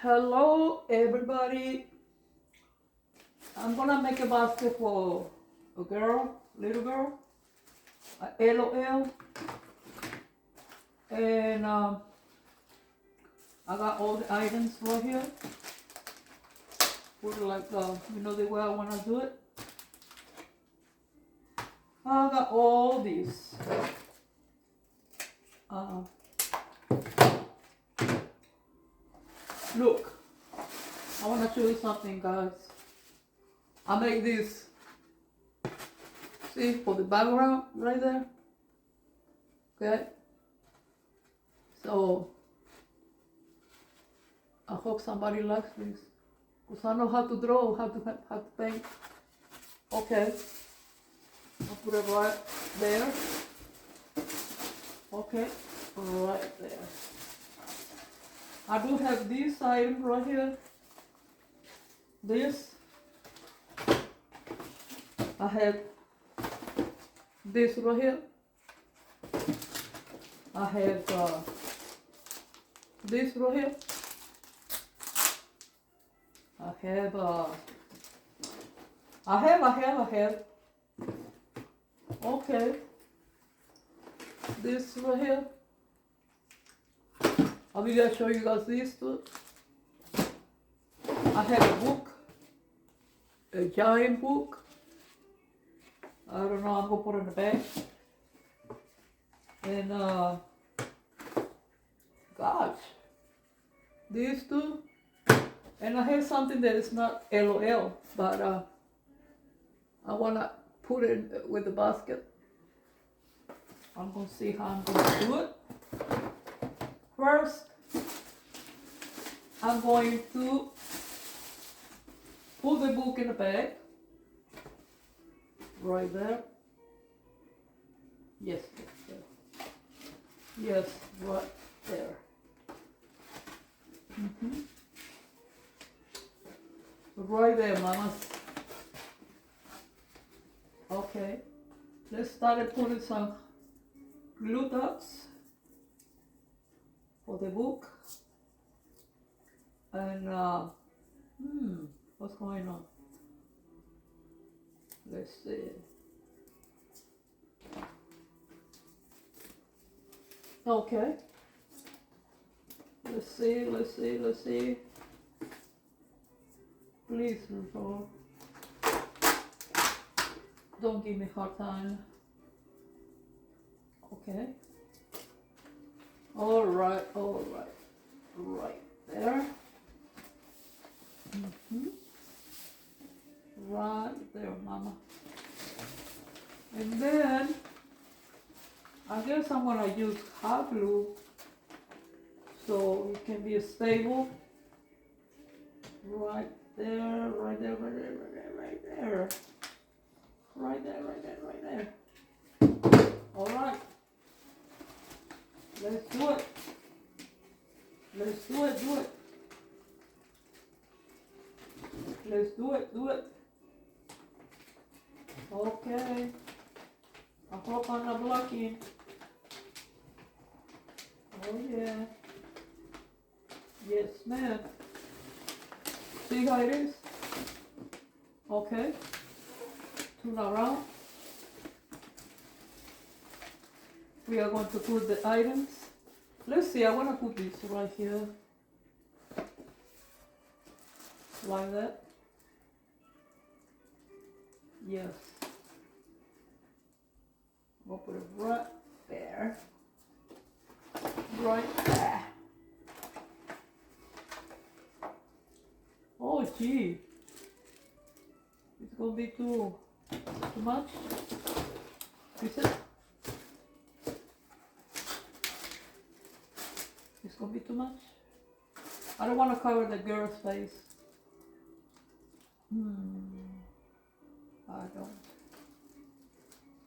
Hello everybody. I'm gonna make a basket for a girl, little girl, a LOL, and I got all the items right here. Put it like the way I wanna do it. I got all these. Uh, Look, I wanna show you something, guys. I make this. See, for the background right there. Okay. So I hope somebody likes this. Because I know how to draw, how to paint. Okay. I'll put it right there. Okay. Right there. I do have this item right here. This. I have this right here. I have this right here. I have. Okay. This right here. I will just show you guys this too. I have a book. A giant book. I don't know, I'm gonna put it in the bag. And gosh. These two. And I have something that is not LOL, but I wanna put it with the basket. I'm gonna see how I'm gonna do it. First, I'm going to put the book in the bag. Right there. Yes, yes, right there. Right there, mamas. Okay, let's start putting some glue dots for the book. And what's going on? Let's see. Okay. Let's see. Please, Lord, don't give me a hard time. Okay. All right. Right there. Right there, mama. And then, I guess I'm gonna use hot glue so it can be stable. Right there. Right there. All right. Let's do it. Let's do it. Okay. I hope I'm not blocking. Oh yeah. Yes, ma'am. See how it is? Okay. Turn around. We are going to put the items. Let's see, I want to put this right here. Like that. Yes. We'll put it right there. Right there. Oh gee. It's gonna be too much. Is it? It's gonna be too much. I don't want to cover the girl's face.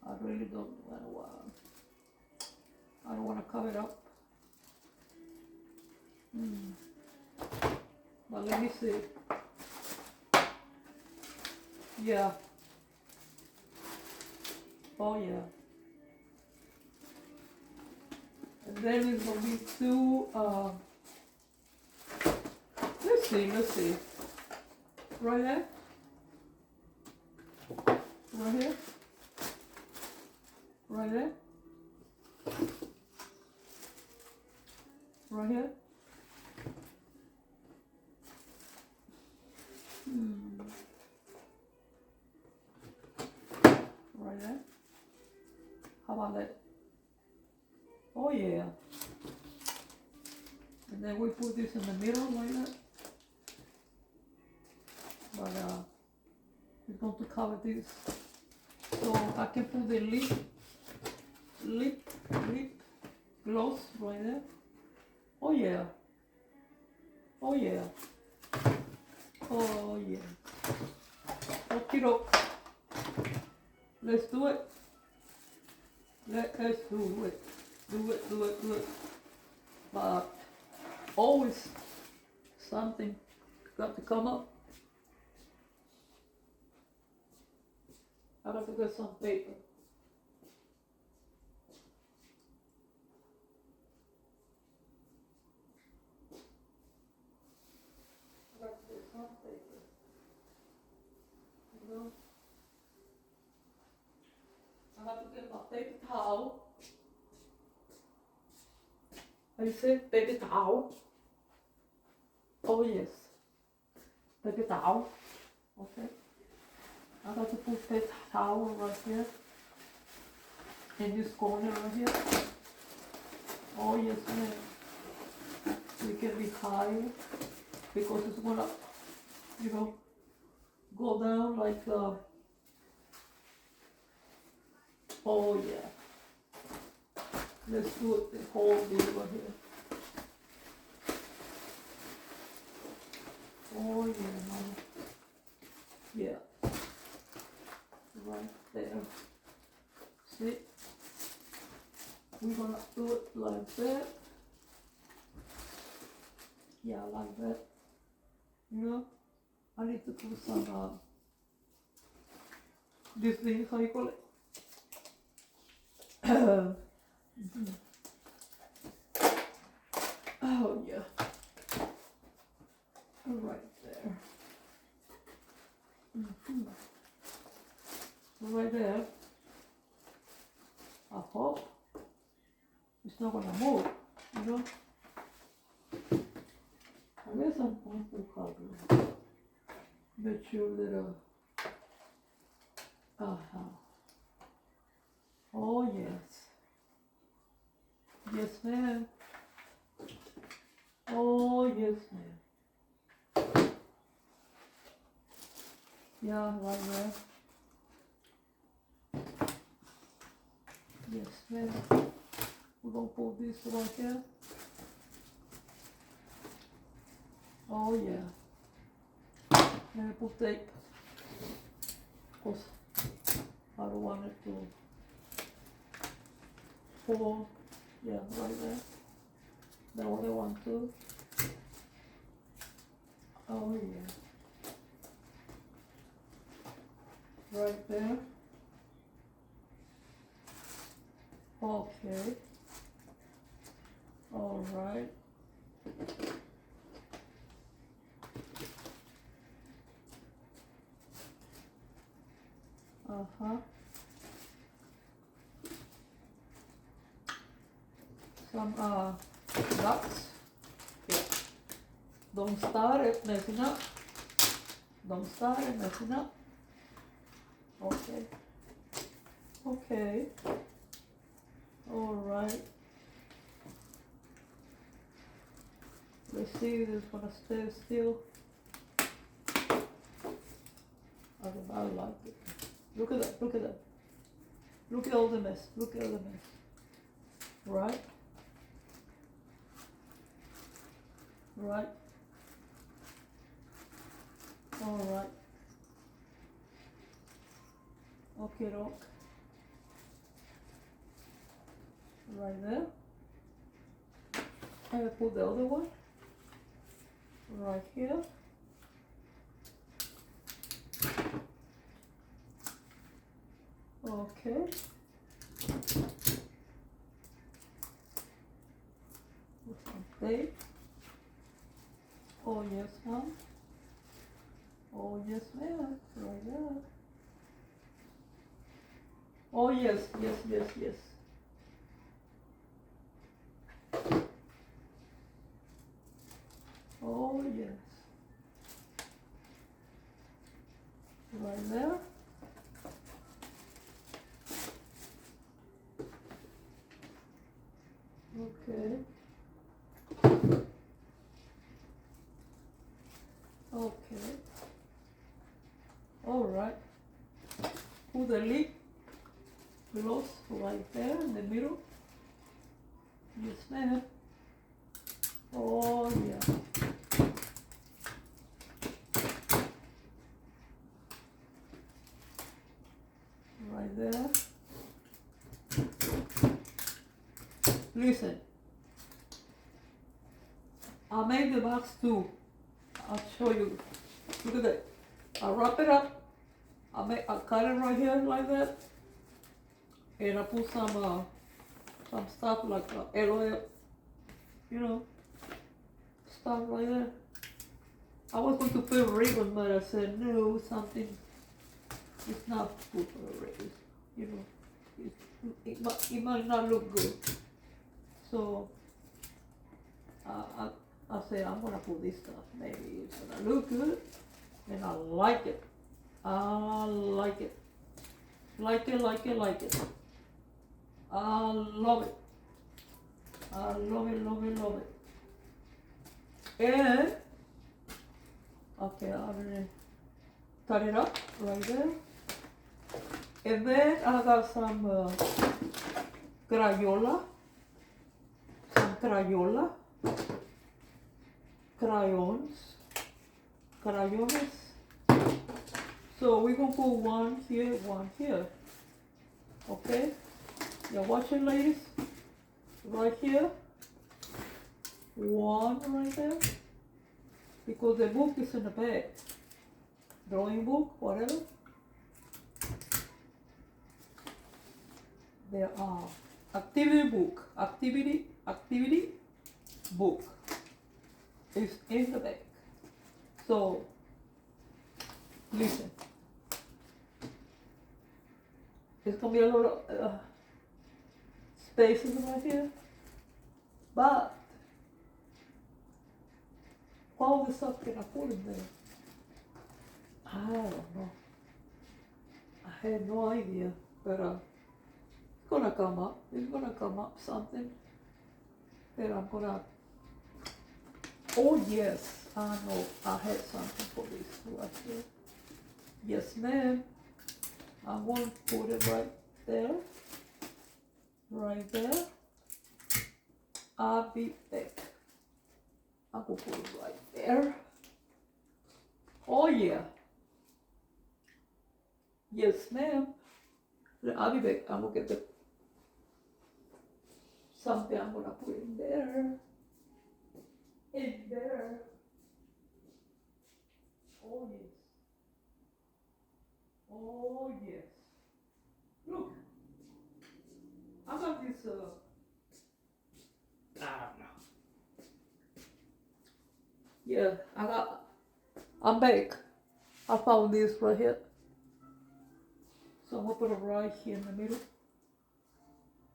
I really don't want to. I don't want to cover it up. But let me see. Yeah. Oh yeah. And then it's gonna be too Let's see, let's see. Right there? Right here? Right there? Right here? Right there? How about that? Oh yeah. And then we put this in the middle like that. But we're going to cover this. So I can put the lip gloss right there. Oh yeah. Oh yeah. Oh yeah. Okay, doke. Let's do it. Let us do it. Do it. But always something got to come up. I got to get some paper. I got to get some paper. You know? I got to get my paper towel. I said paper towel. Oh yes. Paper towel. Okay. I got to put paper towel right here. In this corner right here. Oh yes, ma'am. We can be higher because it's gonna, you know, go down like oh yeah. Let's do it the whole deal right here. Oh yeah, mama. Yeah. Right there. See? We're gonna do it like that. Yeah, like that. You know? I need to put some this thing, how you call it? Oh yeah. Right there. Right there. I hope it's not gonna move, you know? I guess I'm going to cover. Make sure that oh yes. Yes ma'am. Oh yes ma'am. Yeah, right there. Yes ma'am. We're gonna put this right here. Oh yeah. Let me put tape. Because I don't want it to fall. Yeah, right there. The other one too. Oh yeah. Right there. Okay. All right. Uh-huh. Some dots. Yeah. Don't start it messing up. Don't start it messing up. Okay. Okay. All right. Let's see if it's gonna stay still. I like it. Look at that, look at that. Look at all the mess, look at all the mess. Right? Right? All right. Okay, doc. Right there. I will put the other one right here. Okay. Put some tape. Oh yes, ma'am. Oh, yes, ma'am. Right there. Oh, yes, yes, yes, yes. Oh, yes. Right there. Okay. Okay. All right. Put the lid close right there in the middle. Yes, ma'am. Oh, yeah. Right there. Listen. I made the box too. I'll show you. Look at that. I wrap it up. I cut it right here like that. And I put some stuff like LOL, you know, stuff like that. I was going to put a ribbon, but I said no, something, it's not good for a ribbon, you know, it might not look good. So I said I'm gonna put this stuff, maybe it's gonna look good, and I like it. I like it. Like it, like it, like it. I love it. I love it, love it, love it. And, okay, I already cut it up right there. And then I got some Crayola, crayons. So we're gonna put one here, okay? You're watching, ladies? Right here, one right there, because the book is in the back. Drawing book, whatever. There are activity book is in the back. So listen, there's gonna be a lot of spaces right here, but all the stuff can I put in there? I don't know. I had no idea, but it's gonna come up. It's gonna come up something that I'm gonna. Oh yes, I know. I had something for this right here. Yes, ma'am. I'm going to put it right there. Right there. I'll be back. I'm gonna put it right there. Oh yeah. Yes, ma'am. I'll be back. I'm gonna get the something I'm gonna put in there. In there. Oh yes. Oh yes. Look. I got this I don't know. Yeah, I'm back. I found this right here. So I'm gonna put it right here in the middle.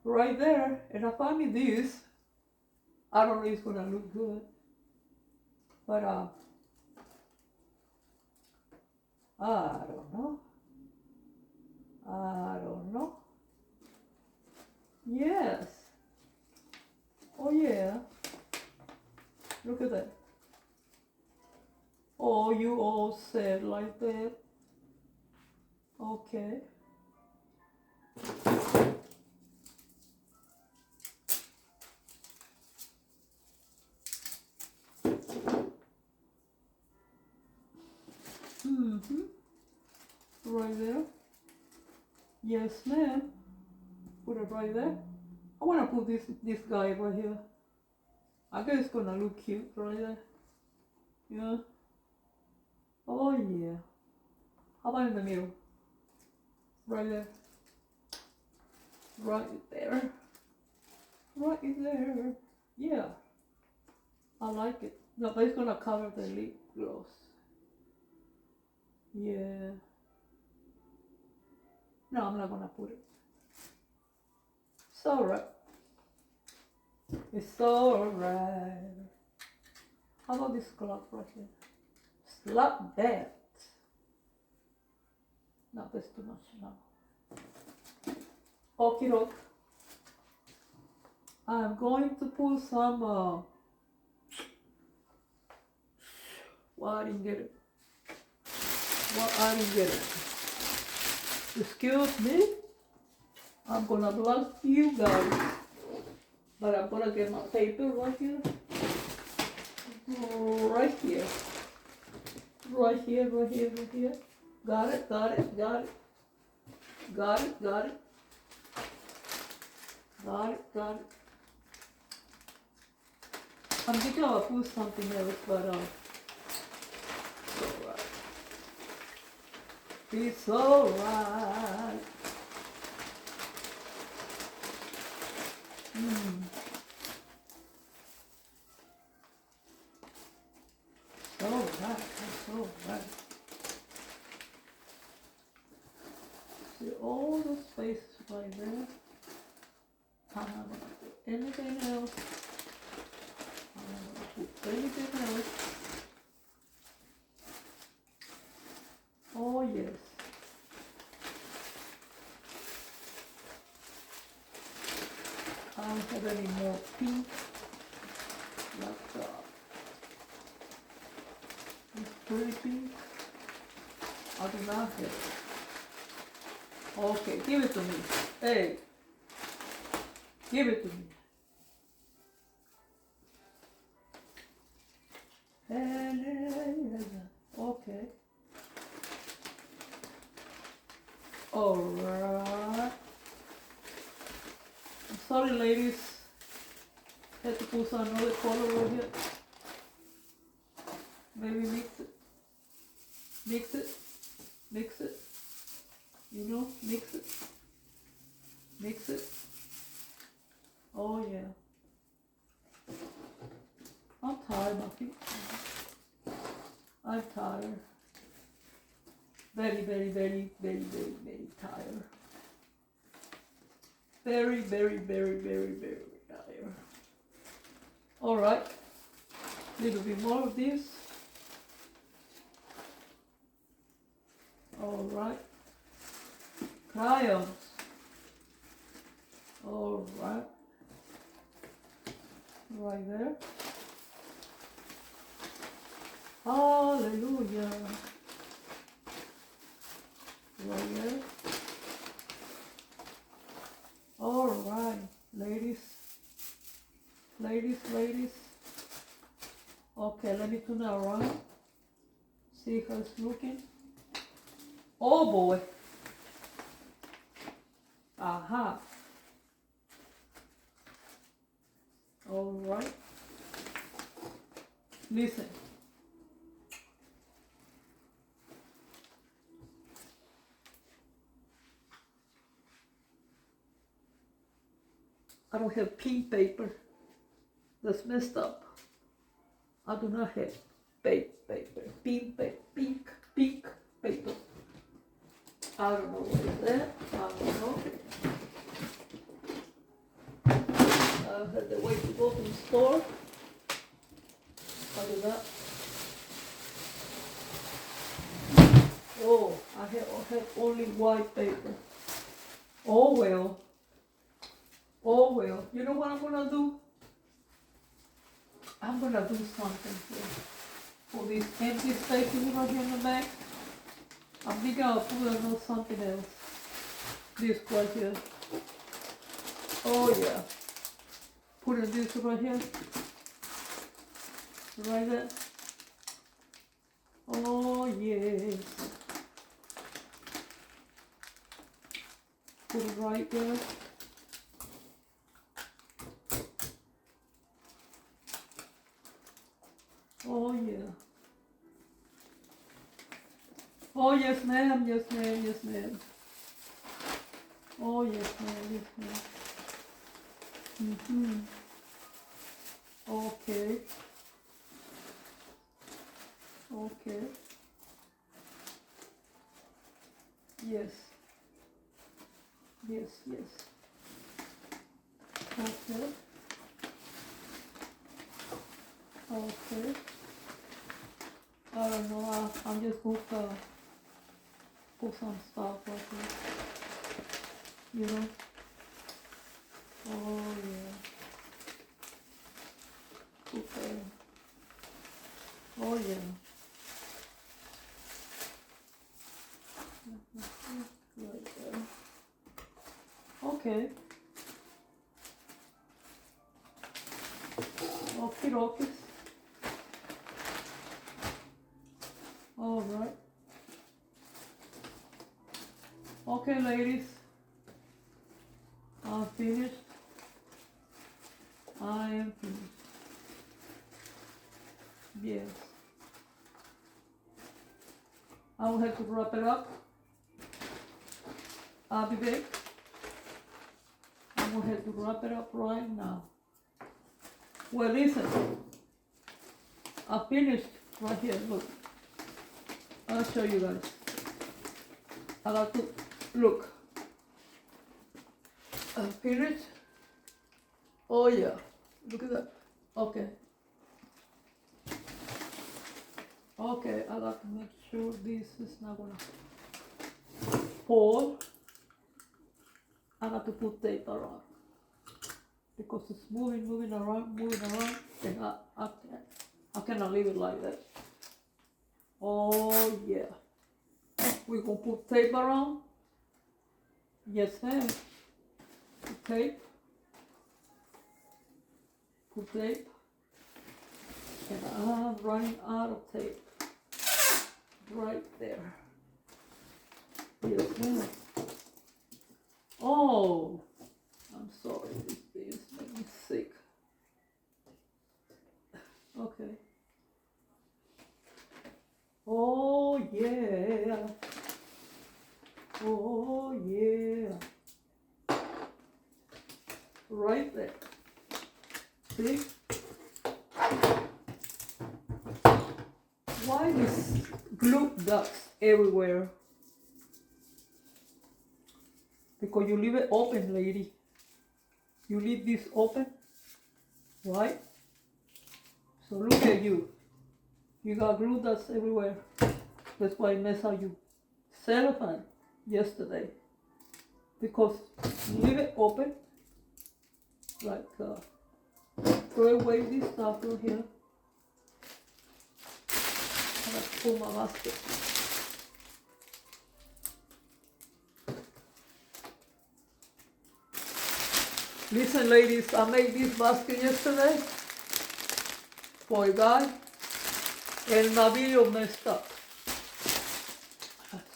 Right there. And I found me this. I don't know if it's gonna look good. But I don't know. I don't know. Yes. Oh yeah. Look at that. Oh, you all said like that. Okay. Mm-hmm. Right there. Yes, ma'am. Put it right there. I wanna put this guy right here. I guess it's gonna look cute right there. Yeah. Oh yeah. How about in the middle? Right there. Right there. Right there. Yeah. I like it. No, but it's gonna cover the lip gloss. Yeah. No, I'm not gonna put it. It's alright. It's alright. How about this clock right here? Slap that. No, that's too much now. Okie doke. I'm going to put some, well, I didn't get it. Well, I didn't get it. Excuse me. I'm gonna block you guys. But I'm gonna get my paper right here. Right here. Right here, right here, right here. Got it, got it, got it. Got it, got it. Got it, got it. I'm thinking I'll put something else, but it's alright. It's alright. Alright, that's alright. See all the spaces right there. I'm not gonna put anything else. I'm not gonna put anything else. Oh yes. I don't have any more pink like this pretty pink. I do not have it. Okay, give it to me. Hey, give it to me. Okay. Alright. I'm sorry, ladies. Had to put some another color over here. Maybe mix it. Mix it. Mix it. You know, mix it. Mix it. Oh yeah. I'm tired, my feet. I'm tired. Very, very, very, very, very, very tired. Very, very, very, very, very tired. Alright. Little bit more of this. Alright. Crayons. Alright. Right there. Hallelujah. Right there. Alright, ladies. Ladies, ladies. Okay, let me turn it around. See how it's looking. Oh boy. Aha. Alright. Listen. I don't have pink paper. That's messed up. I do not have paper. Pink paper. I don't know what is that. I don't know. I had to wait to go to the store. I do that. Oh, I have only white paper. Oh well. Oh well. You know what I'm gonna do? I'm gonna do something here. For these empty spaces right here in the back, I'm thinking I'll put another something else. This right here. Oh yeah. Put this right here. Right there. Oh yes. Put it right there. Oh yeah. Oh yes ma'am, yes ma'am, yes ma'am. Oh yes ma'am, yes ma'am. Okay. Okay. Yes. Yes, yes. Okay. Okay. I don't know. I'm just put some stuff right here. You know? Oh yeah. Okay. Oh yeah. Right there. Okay. Okay, okay. All right. Okay, ladies. I'm finished. I am finished. Yes. I will have to wrap it up. I'll be back. I will have to wrap it up right now. Well, listen. I finished right here. Look. I'll show you guys. I got to look. I finished. Oh yeah. Look at that. Okay. Okay, I got to make sure this is not gonna fall. I got to put tape around because it's moving around, and I cannot leave it like that. Oh yeah, we're gonna put tape around. Yes, ma'am. Put tape, and I'm running out of tape right there. Yes, ma'am. Oh, I'm sorry, these things make me sick. Okay. Oh yeah. Oh yeah. Right there. See? Why is glue dots everywhere? Because you leave it open, lady. You leave this open, right? So look at you. You got glue dots everywhere. That's why I messed up your cellophane yesterday. Because you leave it open, like throw away this stuff from here. I got to pull my basket. Listen, ladies, I made this basket yesterday for a guy, and my video messed up.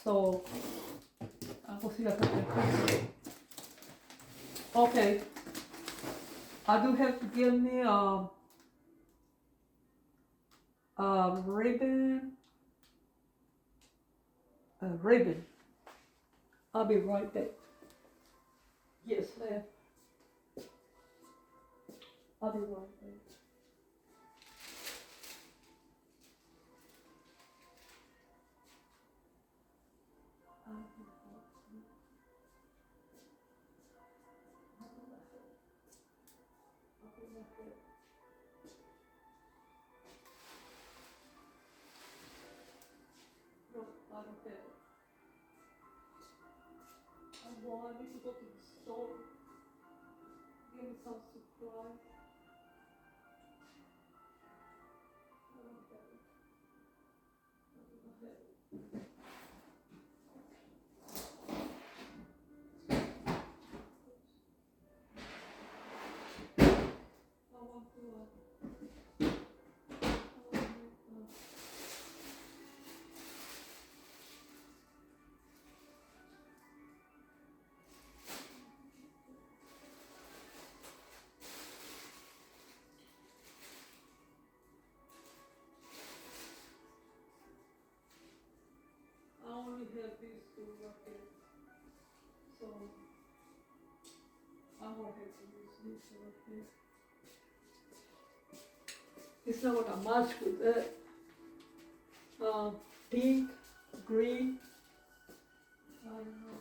So, I'm going to see if I can fix it. Okay, I do have to give me a ribbon. A ribbon. I'll be right back. Yes, ma'am. I'll be right back. No, I don't have it. I need to go to the store. Give me some supplies. I don't have it. I want to. I only have these two buckets, so I'm gonna have to use this right here. It's not gonna match with that. pink, green, I don't know,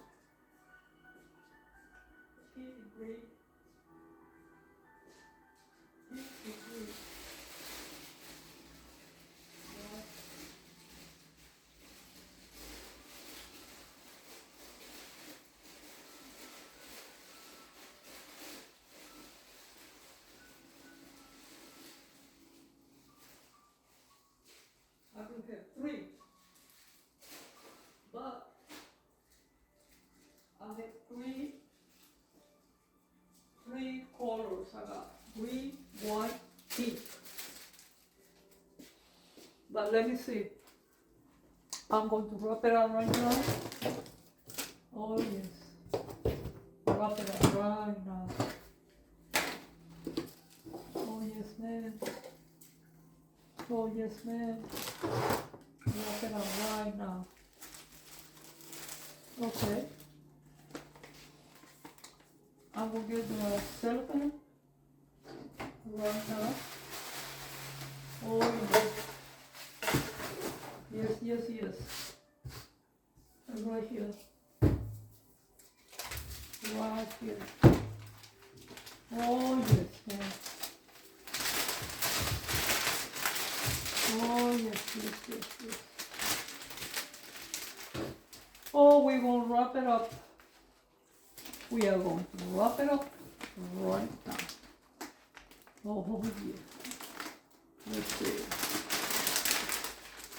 pink, green, pink, green. I will have three, but I have three colors. I got green, white, pink. But let me see. I'm going to wrap it up right now. Oh yes, wrap it up right now. Oh yes, ma'am. Oh yes, ma'am. Wrap it up right now. Okay. I will get the cellophane right now. Oh yes. Yes, yes, yes. And right here. Right here. Oh yes, ma'am. Oh yes, yes, yes, yes. Oh, we're going to wrap it up. We are going to wrap it up right now. Oh yeah. Let's see.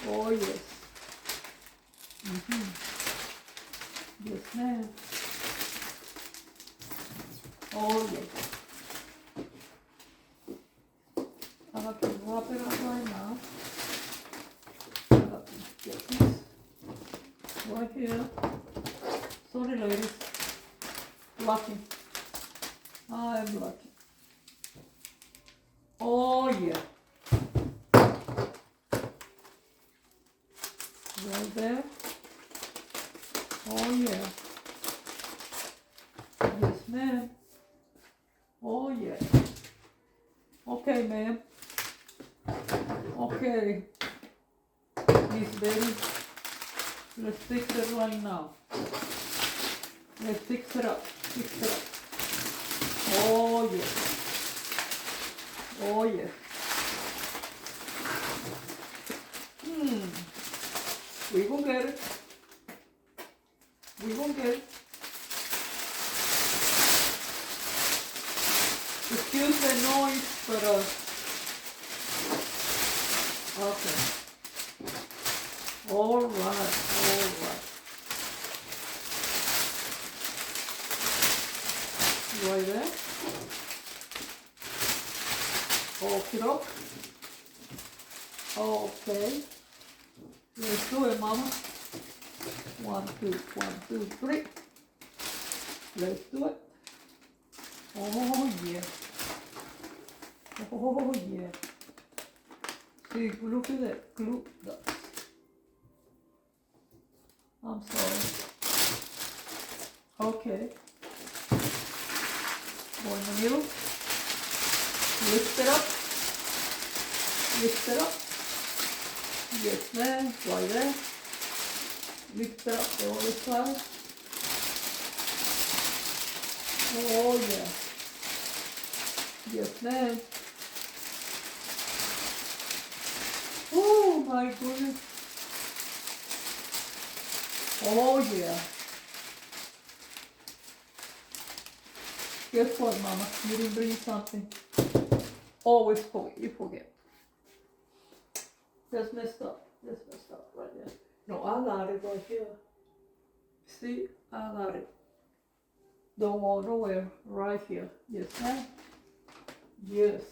Oh yes. Yes, ma'am. Oh yes. I'm going to wrap it up right now. I'm going to get this right here. Sorry, ladies. Lucky. I'm lucky. Oh yeah. Right there. Oh yeah. Yes, ma'am. Oh yeah. Okay, ma'am. Okay. Miss Betty, let's fix it right now. Let's fix it up. Fix it up. Oh yes. Oh yes. We gonna get it. We gonna get it. Excuse the noise, but okay. All right. Right there. Okie doke. Okay. Let's do it, mama. 1, 2, 3. Let's do it. Oh yeah. Oh yeah. See, look at that. Glue that. I'm sorry. Okay. Go in the middle. Lift it up. Lift it up. Yes, ma'am. Right there. Lift it up the other side. Oh yeah. Yes, ma'am. Oh my goodness. Oh yeah. Guess what, mama? You didn't bring something. Always forget. You forget. That's messed up. That's messed up right there. No, I got it right here. See? I got it. Don't go nowhere. Right here. Yes, ma'am? Yes.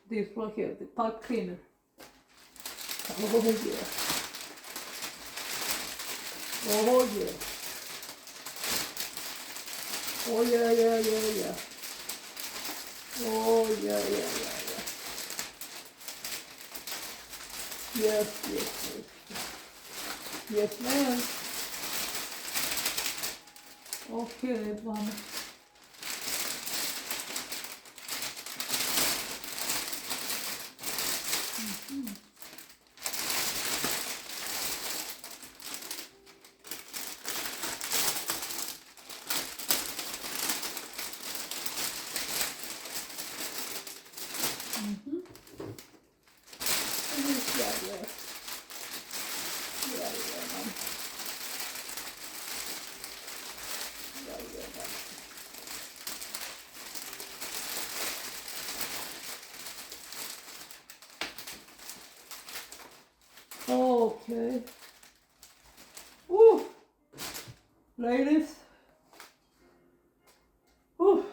This right here. The pipe cleaner. Oh, yeah. Oh, yeah. Oh, yeah, yeah, yeah, yeah. Oh, yeah, yeah, yeah, yeah. Yes, yes, yes. Yes, ma'am. Okay, mama. Okay. Woo! Ladies. Woo!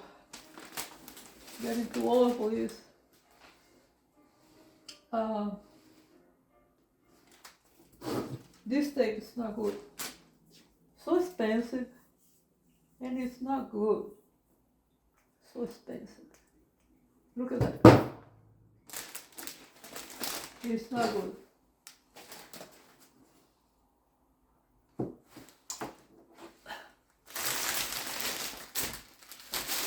Getting too old for this. This tape is not good. So expensive. And it's not good. So expensive. Look at that. It's not good.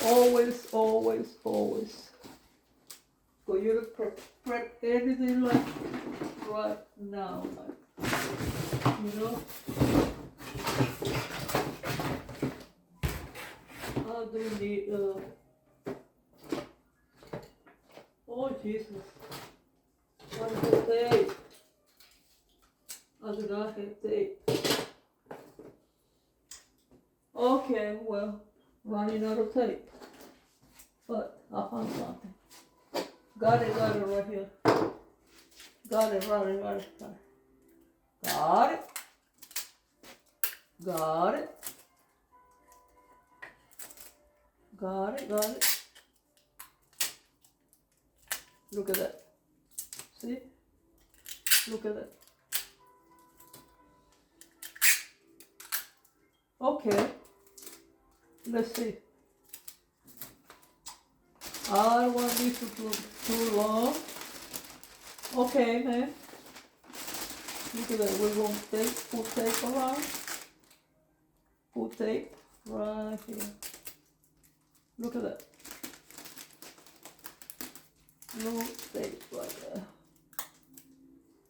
Always, always, always. For you to prep anything like right now, like, you know. I do need, oh Jesus, I have tape. I do not have tape. Okay, well, running out of tape. But I found something. Got it right here. Got it. Got it. Look at that. See? Look at that. Okay. Let's see. I don't want this to too long. Okay, man. Look at that. We're going to put tape around. Put tape right here. Look at that. No tape like that.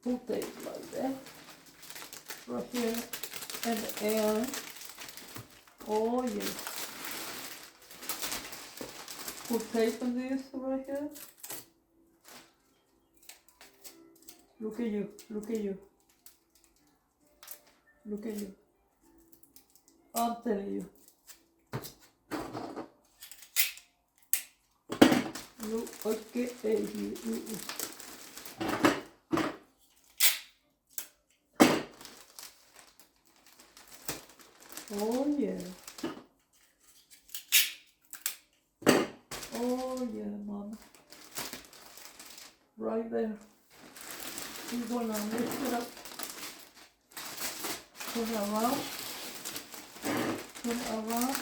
Put tape like that. Right here. And the end. Oh, yes. Put tape on this right here. Look at you. Look at you. Look at you. I'm telling you. Look at you. Oh yeah. Oh yeah, mama. Right there. We're gonna lift it up. Turn it around. Turn it around.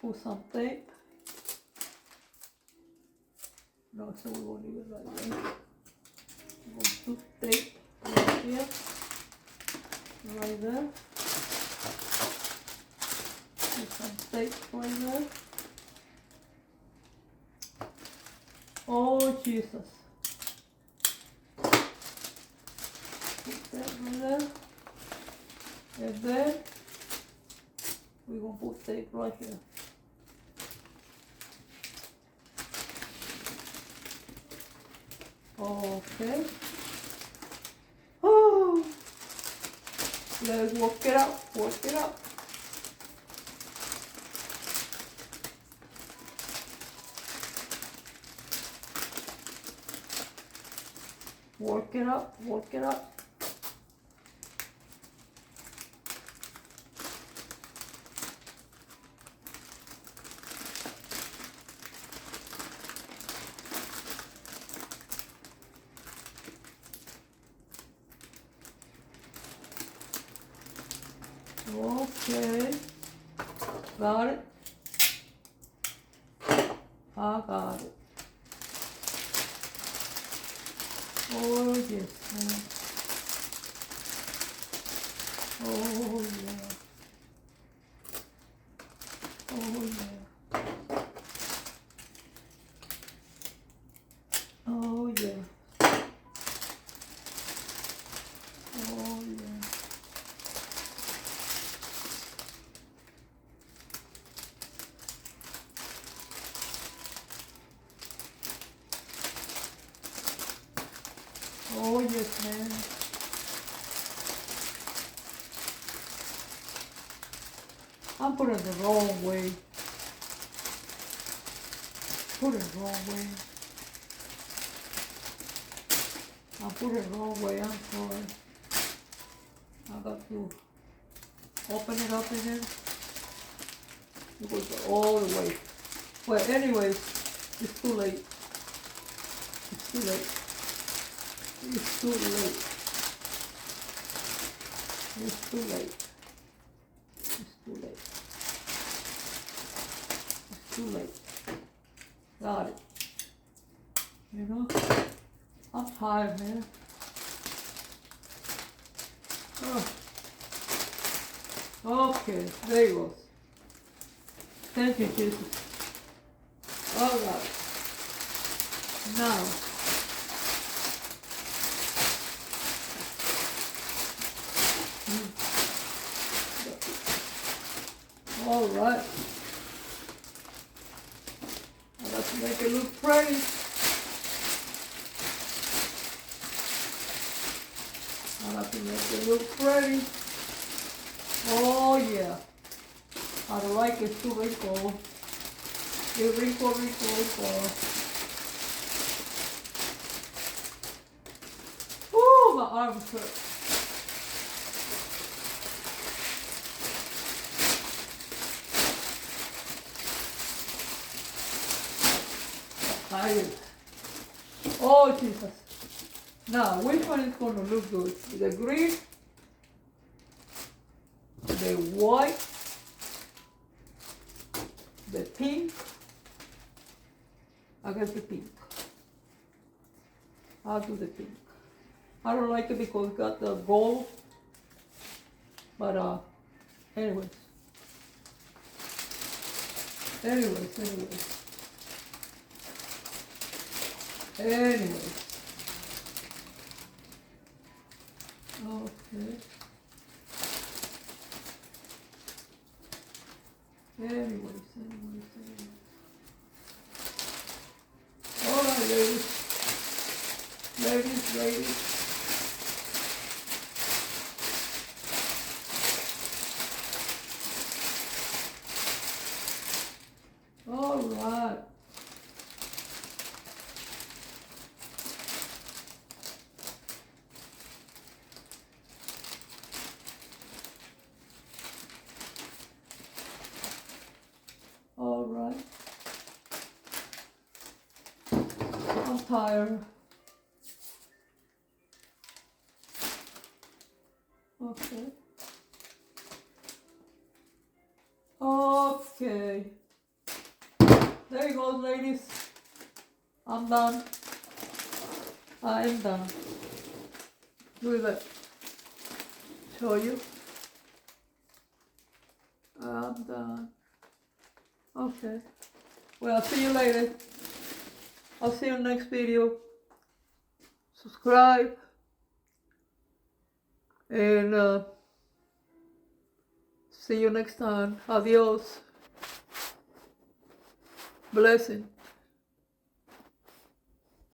Put some tape. No, so we won't leave it right there. We're going to put tape right here. Right there. Put some tape right there. Oh, Jesus. Put that right there. And then we're going to put tape right here. Okay. Oh, let's work it out. Work it out. Work it up. Work it up. Okay, got it. I got it. Oh yes, man. Oh yeah. Oh yeah. Oh yeah. Oh yeah. Oh yes, man. I'm putting it the wrong way. Put it the wrong way. I put it the wrong way, I'm sorry. I got to open it up again. It goes all the way. Well, anyways, it's too late. It's too late. It's too late. It's too late. It's too late. It's too late. Got it. You know? I'm tired, man. Oh. Okay, there you go. Thank you, Jesus. All right. Now, all right. I got to make it look pretty. I got to make it look pretty. Oh yeah. I don't like it too wrinkle. You wrinkle, wrinkle, wrinkle. Ooh, my arms hurt. Tired. Oh Jesus. Now, which one is going to look good? The green, the white, the pink. I guess the pink. I'll do the pink. I don't like it because it got the gold. But anyways. Anyways. Okay. Anyways. All right, ladies. All right. All right. I'm tired. Okay. Okay. There you go, ladies. I'm done. I am done. With it. Show you. I'm done. Okay. Well, I'll see you later. I'll see you in the next video. Subscribe. And see you next time. Adios. Blessing.